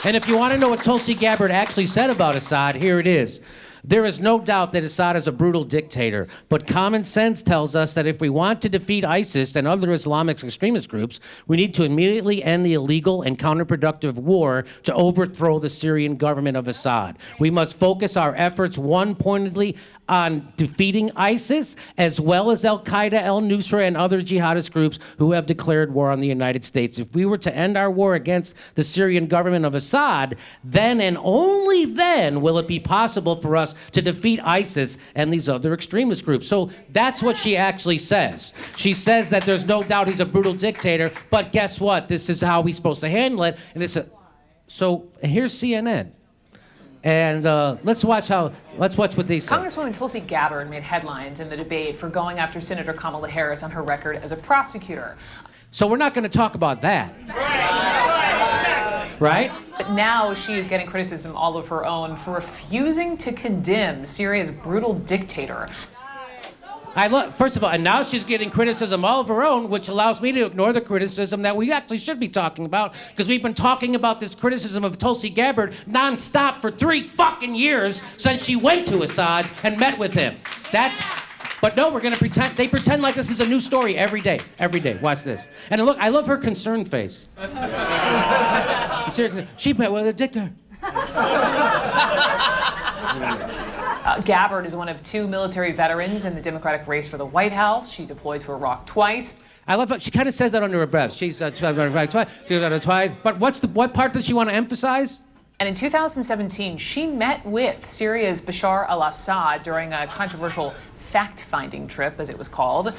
And if you want to know what Tulsi Gabbard actually said about Assad, here it is. There is no doubt that Assad is a brutal dictator, but common sense tells us that if we want to defeat ISIS and other Islamic extremist groups, we need to immediately end the illegal and counterproductive war to overthrow the Syrian government of Assad. We must focus our efforts one-pointedly on defeating ISIS, as well as Al-Qaeda, al-Nusra, and other jihadist groups who have declared war on the United States. If we were to end our war against the Syrian government of Assad, then and only then will it be possible for us to defeat ISIS and these other extremist groups. So that's what she actually says. She says that there's no doubt he's a brutal dictator, but guess what? This is how we're supposed to handle it. And this is, so here's CNN. And let's watch what they say. Congresswoman Tulsi Gabbard made headlines in the debate for going after Senator Kamala Harris on her record as a prosecutor. So we're not going to talk about that. Right? But now she is getting criticism all of her own for refusing to condemn Syria's brutal dictator. First of all, and now she's getting criticism all of her own, which allows me to ignore the criticism that we actually should be talking about, because we've been talking about this criticism of Tulsi Gabbard nonstop for 3 fucking years since she went to Assad and met with him. But no, we're gonna pretend. They pretend like this is a new story every day. Every day. Watch this. And look, I love her concerned face. She met with a dictator. Gabbard is one of 2 military veterans in the Democratic race for the White House. She deployed to Iraq twice. I love it. She kind of says that under her breath. She's done it twice. But what part does she want to emphasize? And in 2017, she met with Syria's Bashar al-Assad during a controversial fact-finding trip, as it was called.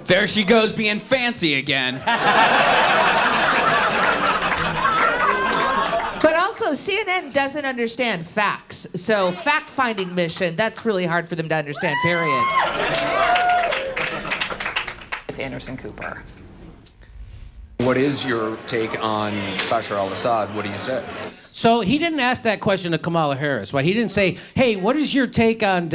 There she goes being fancy again. Also, CNN doesn't understand facts. So fact-finding mission, that's really hard for them to understand, period. With Anderson Cooper. What is your take on Bashar al-Assad? What do you say? So he didn't ask that question to Kamala Harris, right? He didn't say, hey, what is your take on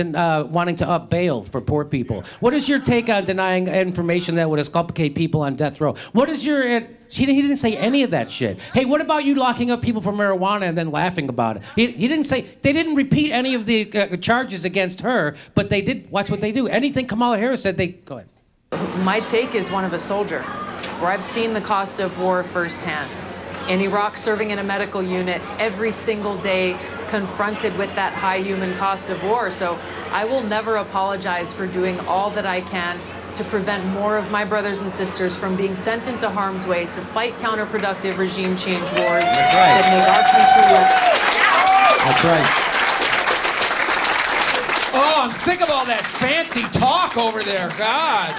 wanting to up bail for poor people? What is your take on denying information that would exculpate people on death row? What is your... He didn't say any of that shit. Hey, what about you locking up people for marijuana and then laughing about it? He didn't say... They didn't repeat any of the charges against her, but they did... Watch what they do. Anything Kamala Harris said, they... Go ahead. My take is one of a soldier, where I've seen the cost of war firsthand. In Iraq, serving in a medical unit every single day, confronted with that high human cost of war. So I will never apologize for doing all that I can to prevent more of my brothers and sisters from being sent into harm's way to fight counterproductive regime change wars that make our country That's less. right. Oh, I'm sick of all that fancy talk over there. God.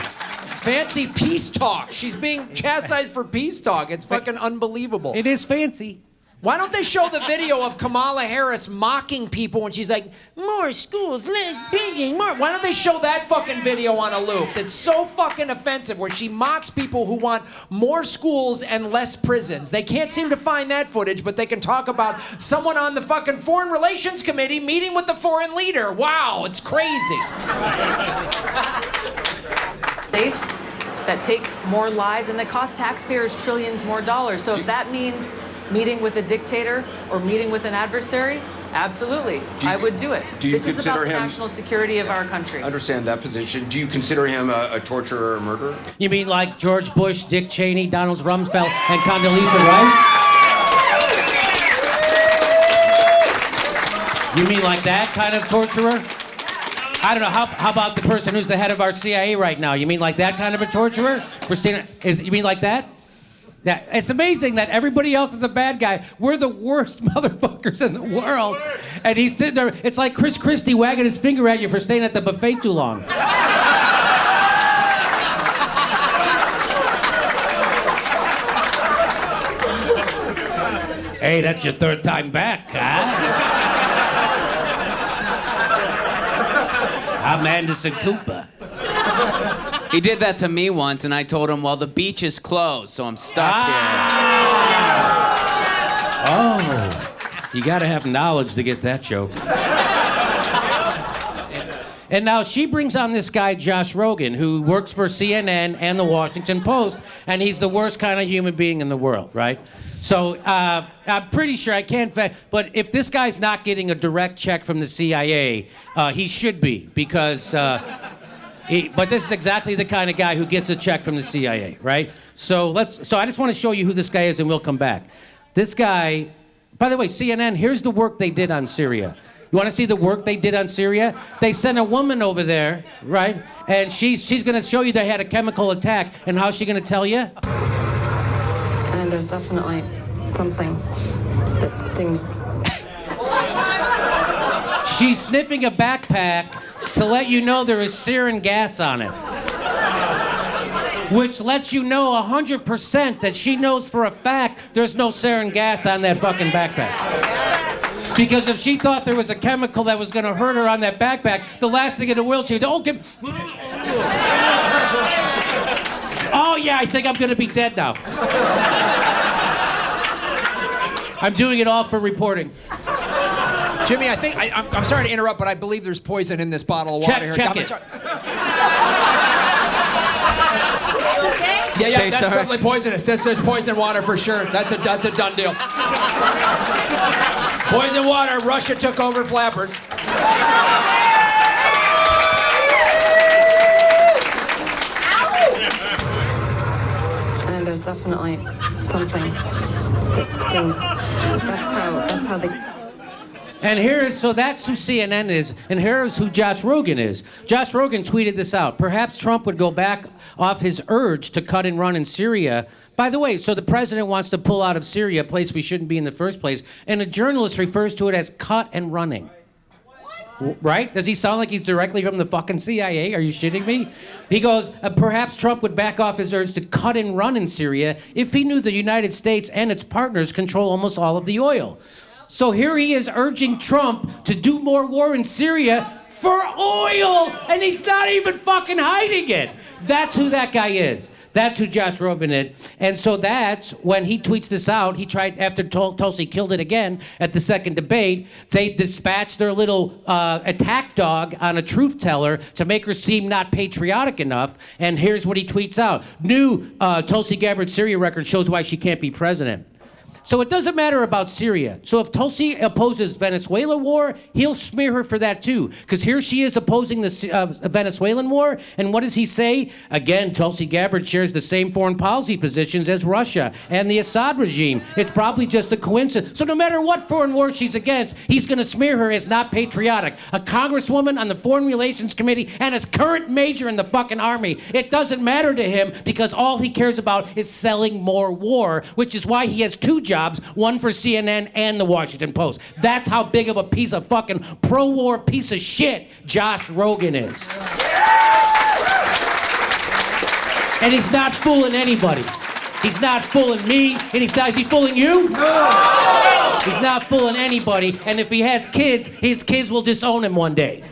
Fancy peace talk. She's being chastised for peace talk. It's fucking unbelievable. It is fancy. Why don't they show the video of Kamala Harris mocking people when she's like, more schools, less bidding, more. Why don't they show that fucking video on a loop that's so fucking offensive, where she mocks people who want more schools and less prisons? They can't seem to find that footage, but they can talk about someone on the fucking Foreign Relations Committee meeting with the foreign leader. Wow, it's crazy. That take more lives and that cost taxpayers trillions more dollars. So if that means meeting with a dictator or meeting with an adversary, absolutely, I would do it. Do you this is consider about the him national security of our country. Understand that position. Do you consider him a torturer or a murderer? You mean like George Bush, Dick Cheney, Donald Rumsfeld, and Condoleezza Rice? You mean like that kind of torturer? I don't know. How about the person who's the head of our CIA right now? You mean like that kind of a torturer? Christina, you mean like that? Yeah, it's amazing that everybody else is a bad guy. We're the worst motherfuckers in the world. And he's sitting there. It's like Chris Christie wagging his finger at you for staying at the buffet too long. Hey, that's your 3rd time back, huh? I'm Anderson Cooper. He did that to me once, and I told him, well, the beach is closed, so I'm stuck here. Oh, you gotta have knowledge to get that joke. And now she brings on this guy, Josh Rogan, who works for CNN and the Washington Post, and he's the worst kind of human being in the world, right? So I'm pretty sure, I can't, but if this guy's not getting a direct check from the CIA, he should be, because, but this is exactly the kind of guy who gets a check from the CIA, right? So I just want to show you who this guy is, and we'll come back. This guy, by the way, CNN, here's the work they did on Syria. You want to see the work they did on Syria? They sent a woman over there, right? And she's going to show you they had a chemical attack. And how's she going to tell you? And there's definitely something that stings. She's sniffing a backpack to let you know there is sarin gas on it. Which lets you know 100% that she knows for a fact there's no sarin gas on that fucking backpack. Because if she thought there was a chemical that was going to hurt her on that backpack, the last thing in the world she'd, oh yeah, I think I'm going to be dead now. I'm doing it all for reporting. Jimmy, I think I'm sorry to interrupt, but I believe there's poison in this bottle of water here. Check it. Yeah, that's definitely poisonous. There's poison water for sure. That's a done deal. Poison water. Russia took over Flappers. And there's definitely something that stings. That's how they. And that's who CNN is, and here's who Josh Rogan is. Josh Rogan tweeted this out. Perhaps Trump would go back off his urge to cut and run in Syria. By the way, so the president wants to pull out of Syria, a place we shouldn't be in the first place, and a journalist refers to it as cut and running. Right? Does he sound like he's directly from the fucking CIA? Are you shitting me? He goes, perhaps Trump would back off his urge to cut and run in Syria if he knew the United States and its partners control almost all of the oil. So here he is urging Trump to do more war in Syria for oil, and he's not even fucking hiding it. That's who that guy is. That's who Josh Rogan is. And so that's when he tweets this out. He tried, after Tulsi killed it again at the second debate, they dispatched their little attack dog on a truth teller to make her seem not patriotic enough. And here's what he tweets out. New Tulsi Gabbard Syria record shows why she can't be president. So it doesn't matter about Syria. So if Tulsi opposes Venezuela war, he'll smear her for that too. Because here she is opposing the Venezuelan war. And what does he say? Again, Tulsi Gabbard shares the same foreign policy positions as Russia and the Assad regime. It's probably just a coincidence. So no matter what foreign war she's against, he's going to smear her as not patriotic. A congresswoman on the Foreign Relations Committee and his current major in the fucking army. It doesn't matter to him because all he cares about is selling more war, which is why he has two jobs, one for CNN and the Washington Post. That's how big of a piece of fucking pro-war piece of shit Josh Rogan is. And he's not fooling anybody. He's not fooling me, and is he fooling you? No! He's not fooling anybody, and if he has kids, his kids will disown him one day.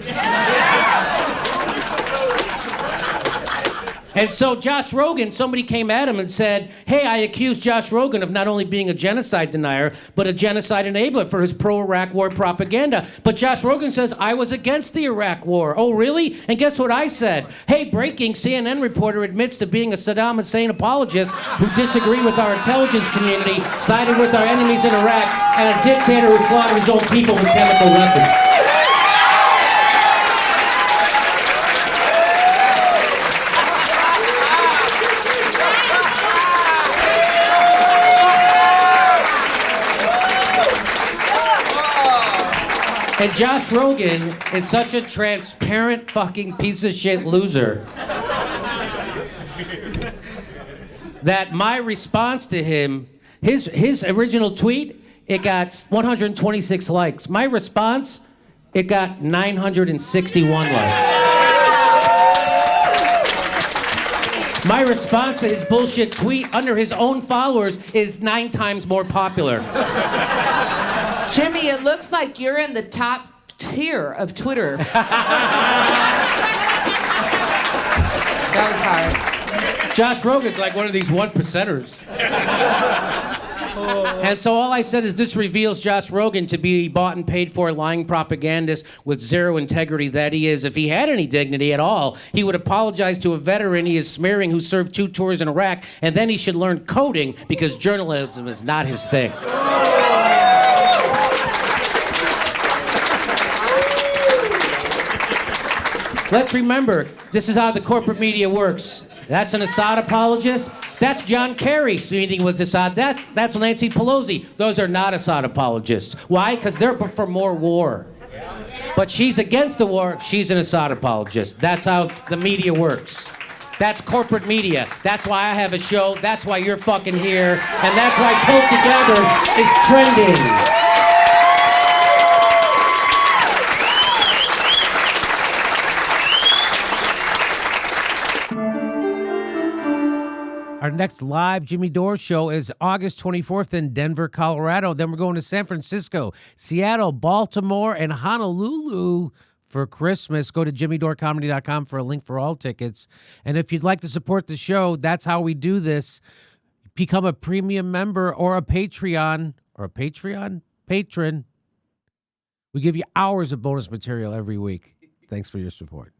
And so Josh Rogan, somebody came at him and said, hey, I accused Josh Rogan of not only being a genocide denier, but a genocide enabler for his pro-Iraq war propaganda. But Josh Rogan says, I was against the Iraq war. Oh, really? And guess what I said? Hey, breaking, CNN reporter admits to being a Saddam Hussein apologist who disagreed with our intelligence community, sided with our enemies in Iraq, and a dictator who slaughtered his own people with chemical weapons. And Josh Rogan is such a transparent fucking piece of shit loser that my response to him, his original tweet, it got 126 likes. My response, it got 961 likes. My response to his bullshit tweet under his own followers is 9 times more popular. Jimmy, it looks like you're in the top tier of Twitter. That was hard. Josh Rogan's like one of these 1%ers. And so all I said is this reveals Josh Rogan to be bought and paid for lying propagandist with zero integrity that he is. If he had any dignity at all, he would apologize to a veteran he is smearing who served 2 tours in Iraq, and then he should learn coding because journalism is not his thing. Let's remember, this is how the corporate media works. That's an Assad apologist. That's John Kerry meeting with Assad. That's Nancy Pelosi. Those are not Assad apologists. Why? Because they're for more war. But she's against the war. She's an Assad apologist. That's how the media works. That's corporate media. That's why I have a show. That's why you're fucking here. And that's why Tulsi Gabbard is trending. Our next live Jimmy Dore show is August 24th in Denver, Colorado. Then we're going to San Francisco, Seattle, Baltimore, and Honolulu for Christmas. Go to jimmydorecomedy.com for a link for all tickets. And if you'd like to support the show, that's how we do this. Become a premium member or a Patreon patron. We give you hours of bonus material every week. Thanks for your support.